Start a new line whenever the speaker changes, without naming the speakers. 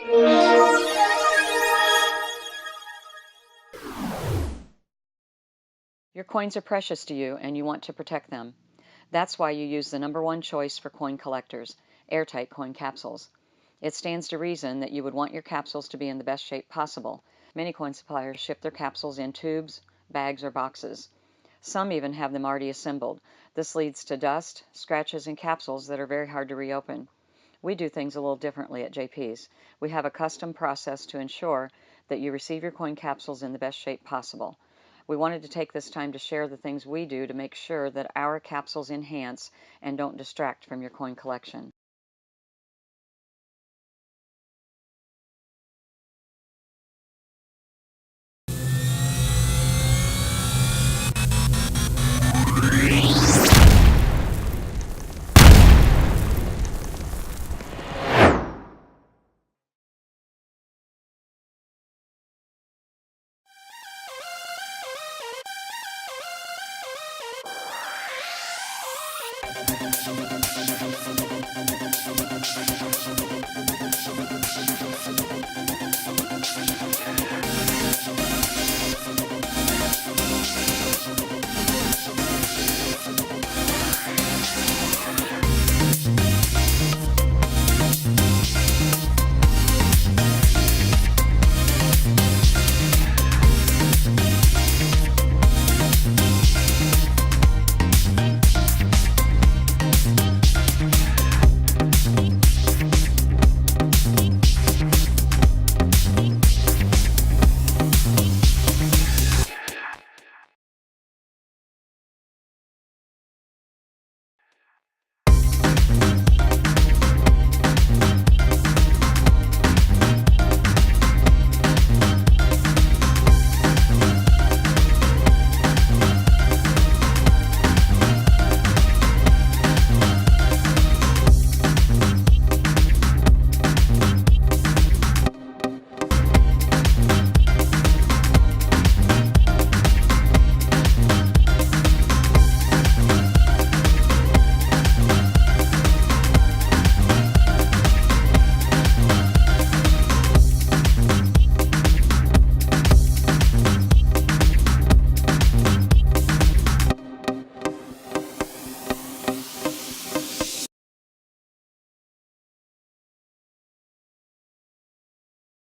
Your coins are precious to you and you want to protect them. That's why you use the #1 choice for coin collectors, Air-Tite Coin Capsules. It stands to reason that you would want your capsules to be in the best shape possible. Many coin suppliers ship their capsules in tubes, bags, or boxes. Some even have them already assembled. This leads to dust, scratches, and capsules that are very hard to reopen. We do things a little differently at JP's. We have a custom process to ensure that you receive your coin capsules in the best shape possible. We wanted to take this time to share the things we do to make sure that our capsules enhance and don't distract from your coin collection.